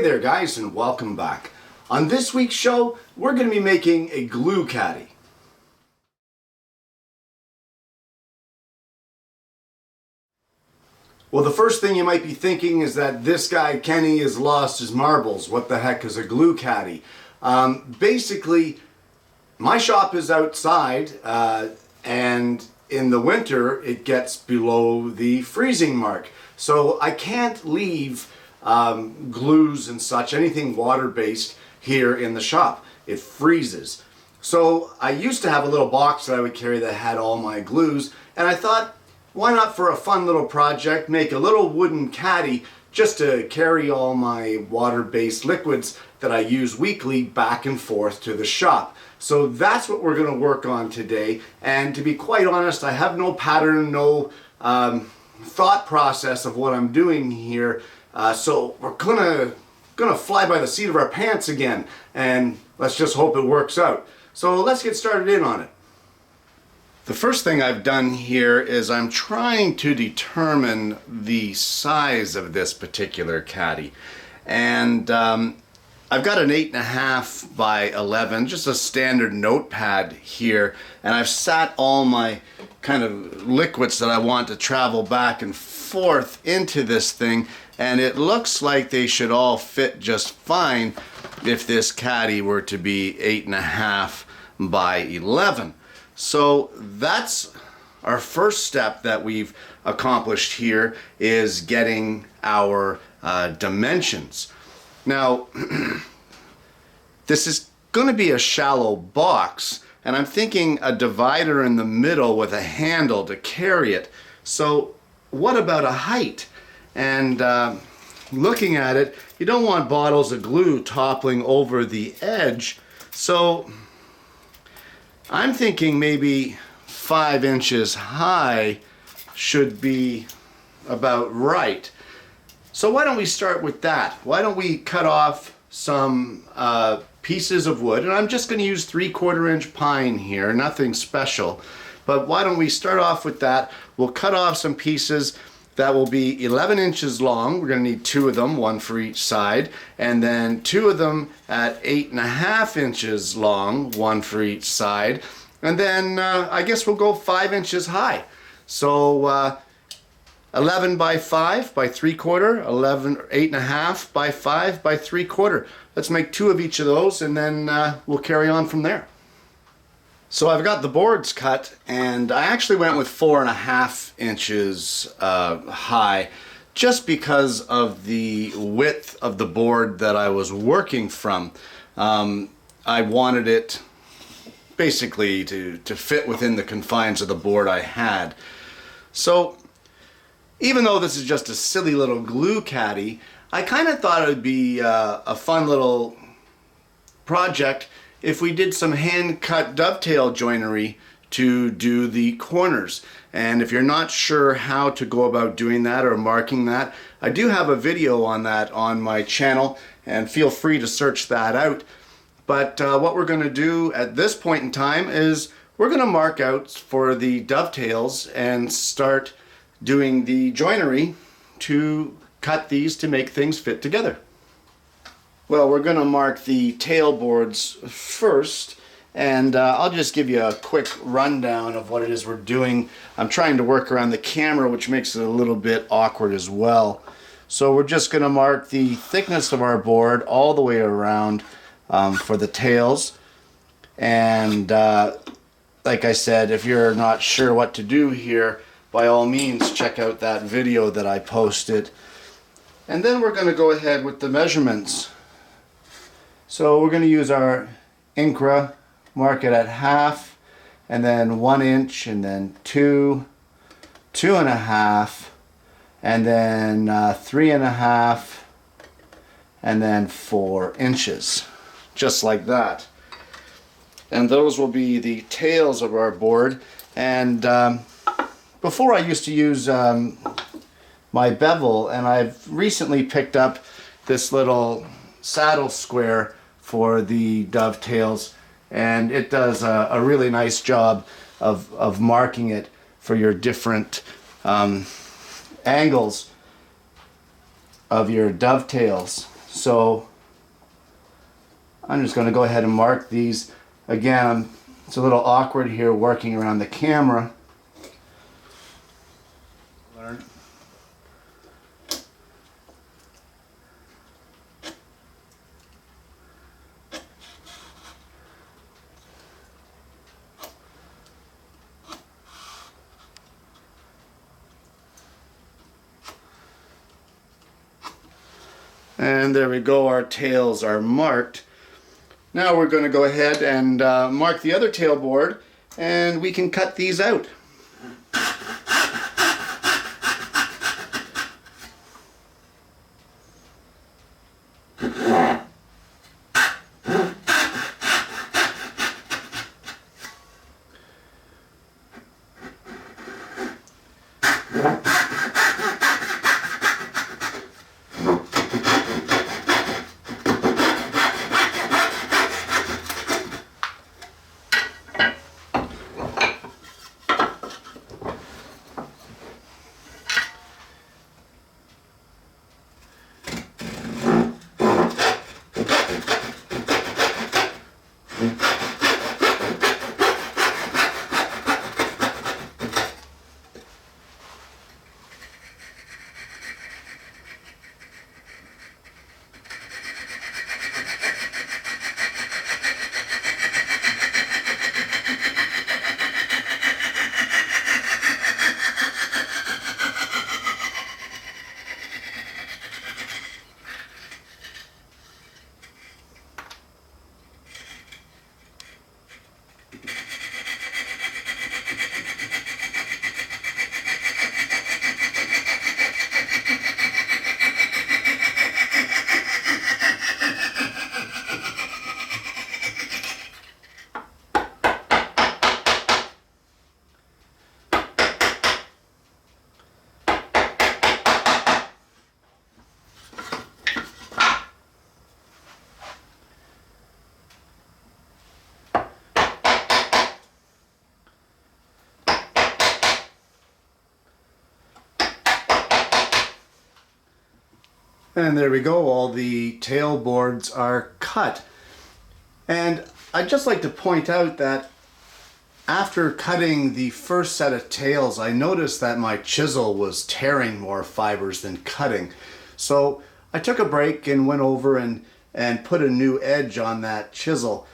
Hey there guys, and welcome back. On this week's show, we're going to be making a glue caddy. Well, the first thing you might be thinking is that this guy Kenny has lost his marbles. What the heck is a glue caddy? Basically, my shop is outside and in the winter it gets below the freezing mark. So I can't leave glues and such, anything water-based here in the shop. It freezes. So I used to have a little box that I would carry that had all my glues, and I thought, why not for a fun little project make a little wooden caddy just to carry all my water-based liquids that I use weekly back and forth to the shop. So that's what we're going to work on today, and to be quite honest, I have no pattern, no thought process of what I'm doing here. So we're gonna fly by the seat of our pants again, and let's just hope it works out. So let's get started in on it. The first thing I've done here is I'm trying to determine the size of this particular caddy, and I've got an 8.5 by 11, just a standard notepad here, and I've sat all my kind of liquids that I want to travel back and forth into this thing, and it looks like they should all fit just fine if this caddy were to be 8.5 by 11. So that's our first step that we've accomplished here, is getting our dimensions. Now, this is going to be a shallow box, and I'm thinking a divider in the middle with a handle to carry it. So what about a height? And looking at it, you don't want bottles of glue toppling over the edge, so I'm thinking maybe 5 inches high should be about right. So why don't we start with that? Why don't we cut off some pieces of wood, and I'm just going to use 3/4 inch pine here, nothing special, but why don't we start off with that? We'll cut off some pieces that will be 11 inches long. We're going to need 2 of them, 1 for each side, and then 2 of them at 8.5 inches long, 1 for each side, and then I guess we'll go 5 inches high. So 11 by 5 by 3/4, 8.5 by 5 by 3/4. Let's make 2 of each of those, and then we'll carry on from there. So I've got the boards cut, and I actually went with 4.5 inches high, just because of the width of the board that I was working from. I wanted it basically to fit within the confines of the board I had. So even though this is just a silly little glue caddy, I kind of thought it would be a fun little project if we did some hand-cut dovetail joinery to do the corners. And if you're not sure how to go about doing that or marking that, I do have a video on that on my channel, and feel free to search that out. But what we're going to do at this point in time is we're going to mark out for the dovetails and start doing the joinery to cut these to make things fit together. Well, we're going to mark the tail boards first, and I'll just give you a quick rundown of what it is we're doing. I'm trying to work around the camera, which makes it a little bit awkward as well. So we're just going to mark the thickness of our board all the way around for the tails. And like I said, if you're not sure what to do here, by all means check out that video that I posted. And then we're going to go ahead with the measurements. So we're going to use our Incra, mark it at 1/2, and then 1 inch, and then 2, 2.5, and then 3.5, and then 4 inches, just like that. And those will be the tails of our board. And before I used to use my bevel, and I've recently picked up this little saddle square for the dovetails, and it does a really nice job of marking it for your different angles of your dovetails. So I'm just going to go ahead and mark these. Again, it's a little awkward here working around the camera. And there we go, our tails are marked. Now we're going to go ahead and mark the other tail board, and we can cut these out. And there we go, all the tail boards are cut. And I'd just like to point out that after cutting the first set of tails, I noticed that my chisel was tearing more fibers than cutting. So I took a break and went over and put a new edge on that chisel.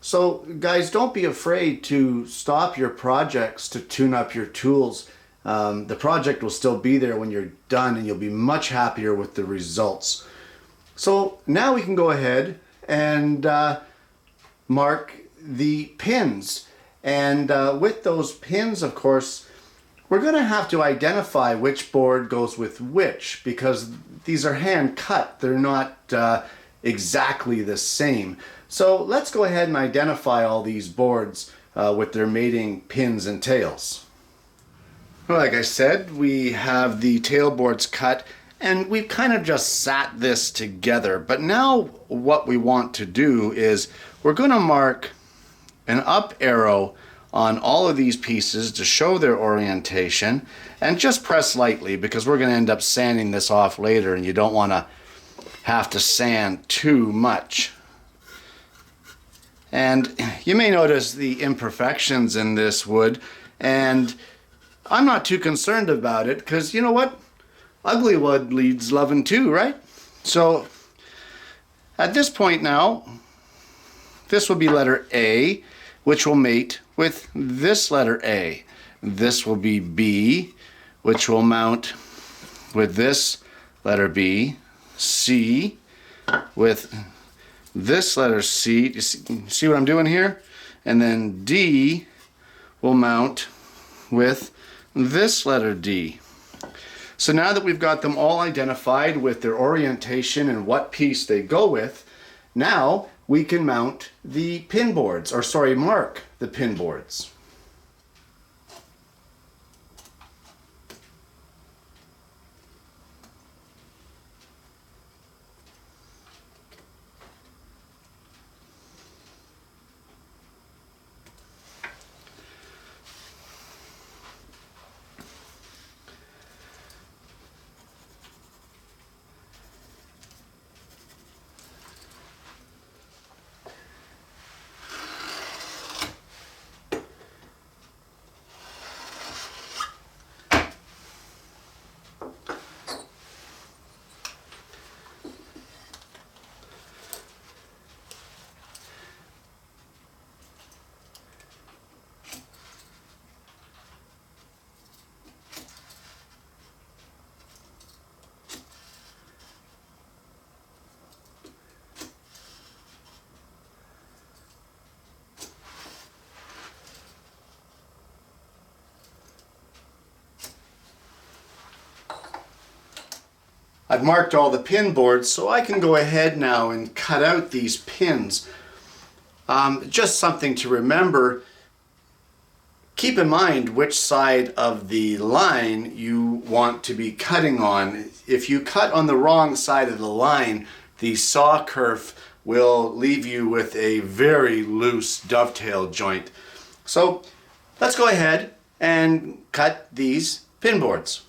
So guys, don't be afraid to stop your projects to tune up your tools. The project will still be there when you're done, and you'll be much happier with the results. So now we can go ahead and mark the pins. And with those pins, of course, we're going to have to identify which board goes with which, because these are hand cut. They're not exactly the same. So let's go ahead and identify all these boards with their mating pins and tails. Like I said, we have the tail boards cut, and we've kind of just sat this together. But now what we want to do is we're going to mark an up arrow on all of these pieces to show their orientation, and just press lightly, because we're going to end up sanding this off later, and you don't want to have to sand too much. And you may notice the imperfections in this wood, and I'm not too concerned about it, because you know what? Ugly wood needs loving too, right? So at this point now, this will be letter A, which will mate with this letter A. This will be B, which will mount with this letter B. C with this letter C. You see what I'm doing here? And then D will mount with this letter D. So now that we've got them all identified with their orientation and what piece they go with, now we can mount the pin boards, or sorry, mark the pin boards. I've marked all the pin boards, so I can go ahead now and cut out these pins. Just something to remember, keep in mind which side of the line you want to be cutting on. If you cut on the wrong side of the line, the saw kerf will leave you with a very loose dovetail joint. So let's go ahead and cut these pin boards.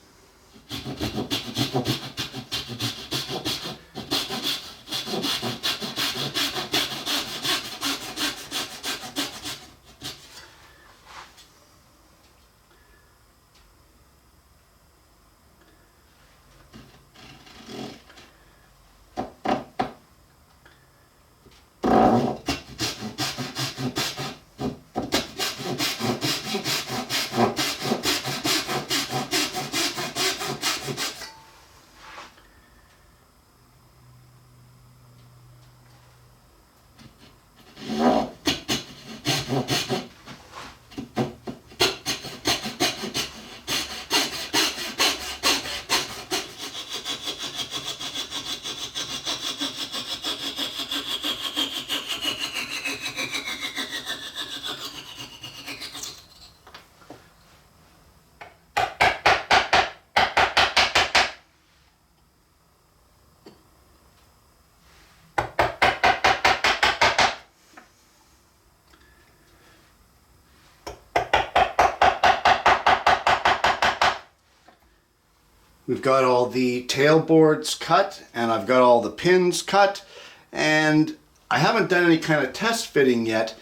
We've got all the tail boards cut, and I've got all the pins cut, and I haven't done any kind of test fitting yet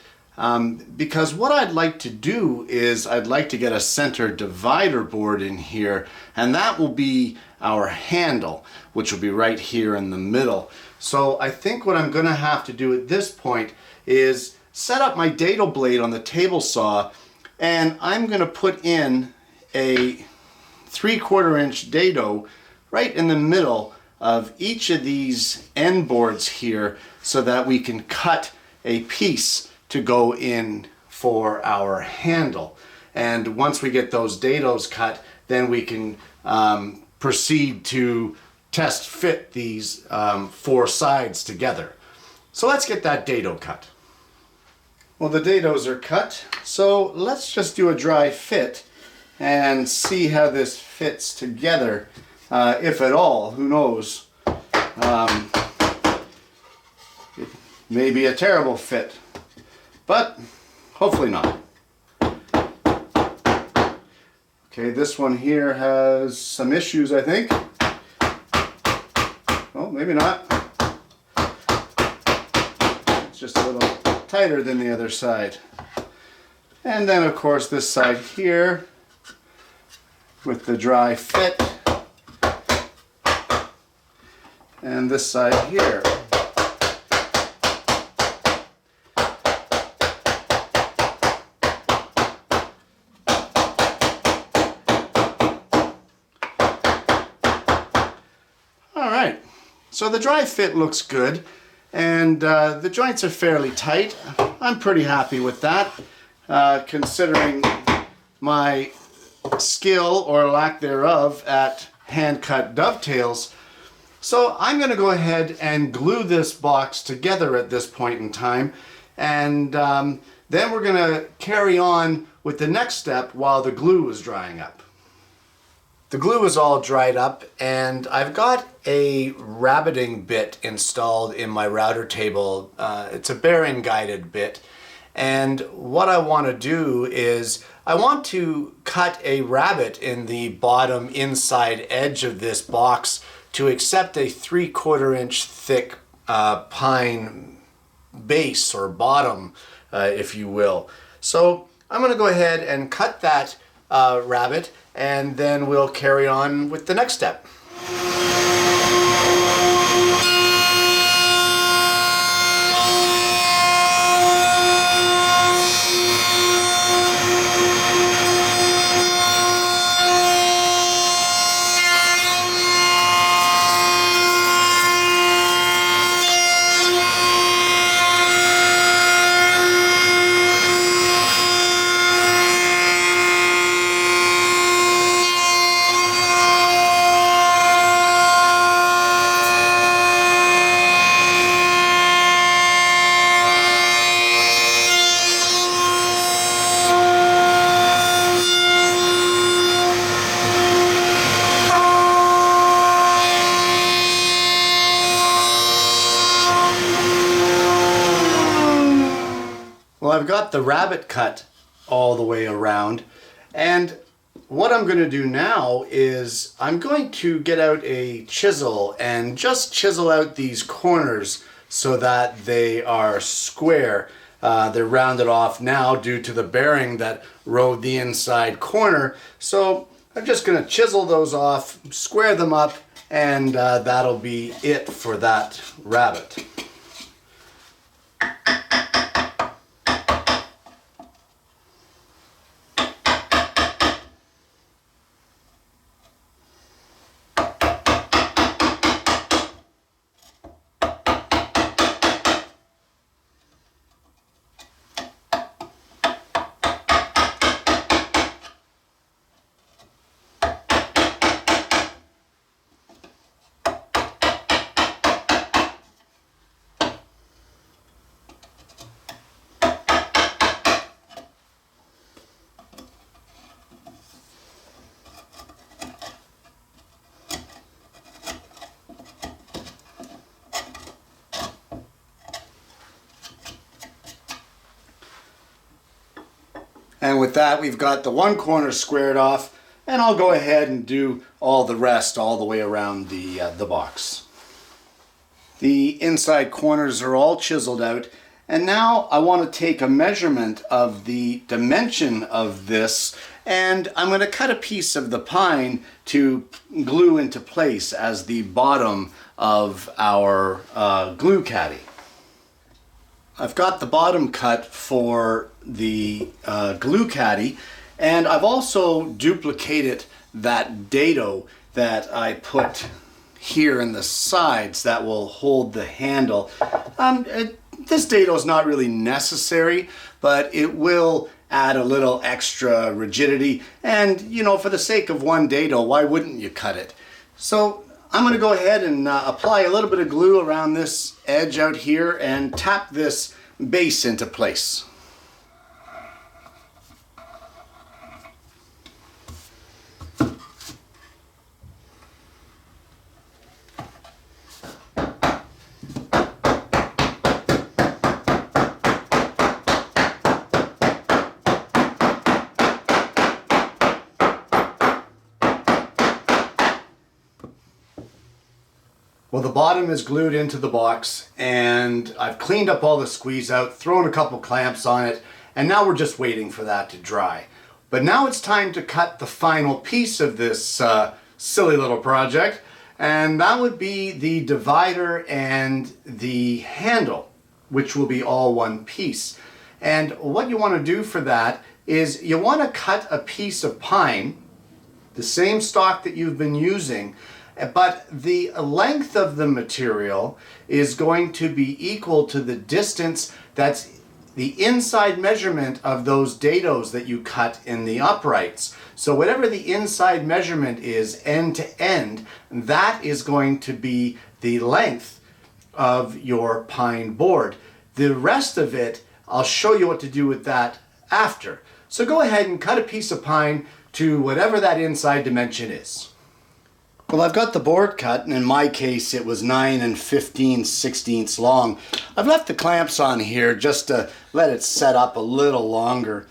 because what I'd like to do is I'd like to get a center divider board in here, and that will be our handle, which will be right here in the middle. So I think what I'm going to have to do at this point is set up my dado blade on the table saw, and I'm going to put in a 3/4 inch dado right in the middle of each of these end boards here so that we can cut a piece to go in for our handle. And once we get those dados cut, then we can proceed to test fit these 4 sides together. So let's get that dado cut. Well, the dados are cut, so let's just do a dry fit and see how this fits together, if at all. Who knows? It may be a terrible fit, but hopefully not. Okay, this one here has some issues, I think. Oh, maybe not. It's just a little tighter than the other side. And then, of course, this side here with the dry fit, and this side here. All right, so the dry fit looks good, and the joints are fairly tight. I'm pretty happy with that, considering my skill or lack thereof at hand cut dovetails. So I'm going to go ahead and glue this box together at this point in time, and then we're going to carry on with the next step while the glue is drying up. The glue is all dried up, and I've got a rabbiting bit installed in my router table. It's a bearing guided bit, and what I want to do is I want to cut a rabbet in the bottom inside edge of this box to accept a 3/4 inch thick pine base or bottom, if you will. So I'm going to go ahead and cut that rabbet, and then we'll carry on with the next step. I've got the rabbet cut all the way around, and what I'm going to do now is I'm going to get out a chisel and just chisel out these corners so that they are square. They're rounded off now due to the bearing that rode the inside corner. So I'm just going to chisel those off, square them up, and that'll be it for that rabbet. And with that, we've got the one corner squared off, and I'll go ahead and do all the rest all the way around the box. The inside corners are all chiseled out, and now I want to take a measurement of the dimension of this, and I'm going to cut a piece of the pine to glue into place as the bottom of our glue caddy. I've got the bottom cut for the glue caddy, and I've also duplicated that dado that I put here in the sides that will hold the handle. This dado is not really necessary, but it will add a little extra rigidity, and you know, for the sake of one dado, why wouldn't you cut it? So I'm going to go ahead and apply a little bit of glue around this edge out here and tap this base into place. Well, the bottom is glued into the box, and I've cleaned up all the squeeze out, thrown a couple clamps on it, and now we're just waiting for that to dry. But now it's time to cut the final piece of this silly little project, and that would be the divider and the handle, which will be all one piece. And what you want to do for that is you want to cut a piece of pine, the same stock that you've been using, but the length of the material is going to be equal to the distance that's the inside measurement of those dados that you cut in the uprights. So whatever the inside measurement is end to end, that is going to be the length of your pine board. The rest of it, I'll show you what to do with that after. So go ahead and cut a piece of pine to whatever that inside dimension is. Well, I've got the board cut, and in my case it was 9 15/16 long. I've left the clamps on here just to let it set up a little longer.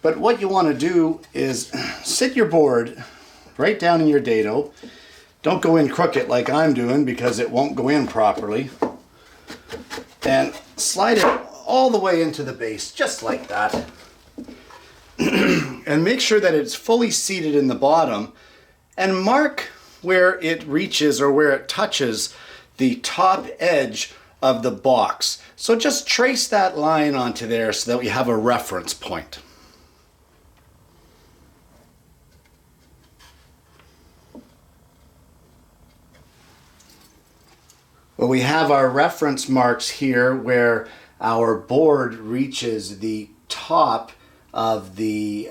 But what you want to do is sit your board right down in your dado. Don't go in crooked like I'm doing because it won't go in properly. And slide it all the way into the base, just like that. And make sure that it's fully seated in the bottom, and mark where it reaches or where it touches the top edge of the box. So just trace that line onto there so that we have a reference point. Well, we have our reference marks here where our board reaches the top of the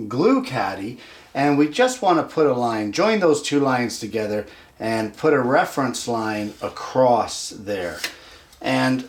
glue caddy, and we just want to put a line, join those two lines together and put a reference line across there. And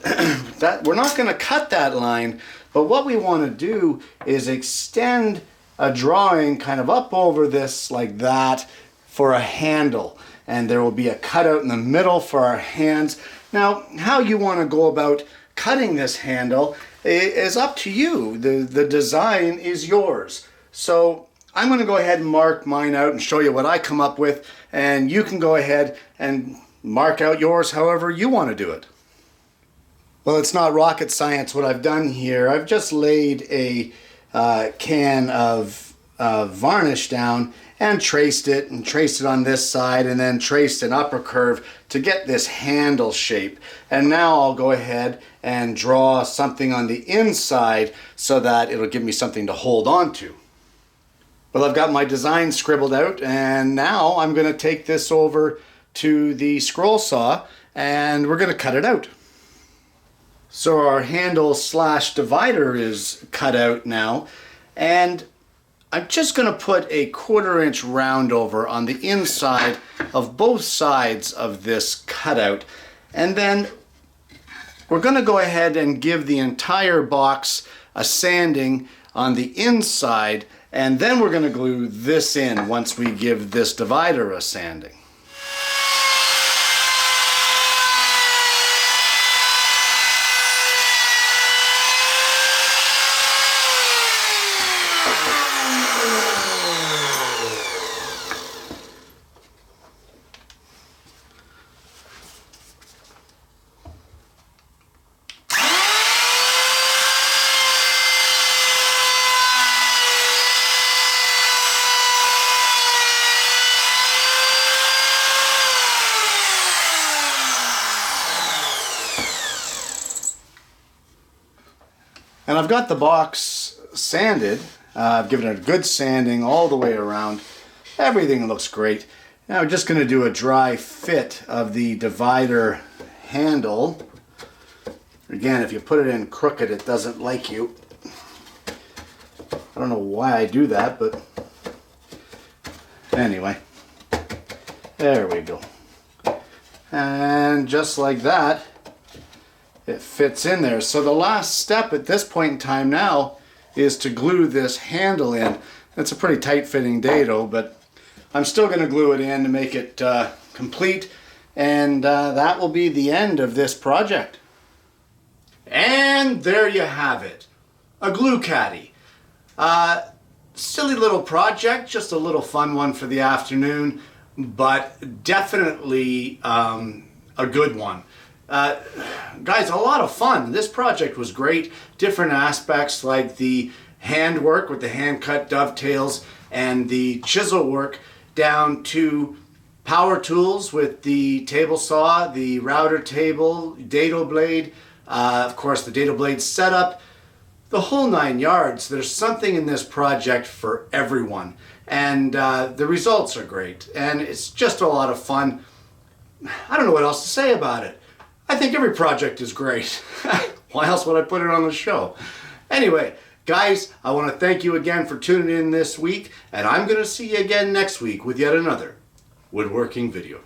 that we're not going to cut that line, but what we want to do is extend a drawing kind of up over this like that for a handle, and there will be a cutout in the middle for our hands. Now, how you want to go about cutting this handle is up to you. The design is yours. So I'm going to go ahead and mark mine out and show you what I come up with, and you can go ahead and mark out yours however you want to do it. Well, it's not rocket science what I've done here. I've just laid a can of varnish down and traced it on this side, and then traced an upper curve to get this handle shape. And now I'll go ahead and draw something on the inside so that it'll give me something to hold on to. Well, I've got my design scribbled out, and now I'm going to take this over to the scroll saw and we're going to cut it out. So our handle / divider is cut out now, and I'm just going to put a 1/4 inch round over on the inside of both sides of this cutout, and then we're going to go ahead and give the entire box a sanding on the inside, and then we're going to glue this in once we give this divider a sanding. And I've got the box sanded. I've given it a good sanding all the way around. Everything looks great. Now we're just going to do a dry fit of the divider handle. Again, if you put it in crooked, it doesn't like you. I don't know why I do that, but anyway. There we go. And just like that, it fits in there. So the last step at this point in time now is to glue this handle in. It's a pretty tight fitting dado, but I'm still going to glue it in to make it complete, and that will be the end of this project. And there you have it, a glue caddy. Silly little project, just a little fun one for the afternoon, but definitely a good one. Guys, a lot of fun. This project was great. Different aspects like the handwork with the hand-cut dovetails and the chisel work, down to power tools with the table saw, the router table, dado blade, of course the dado blade setup, the whole 9 yards. There's something in this project for everyone, and the results are great, and it's just a lot of fun. I don't know what else to say about it. I think every project is great. Why else would I put it on the show? Anyway, guys, I want to thank you again for tuning in this week, and I'm going to see you again next week with yet another woodworking video.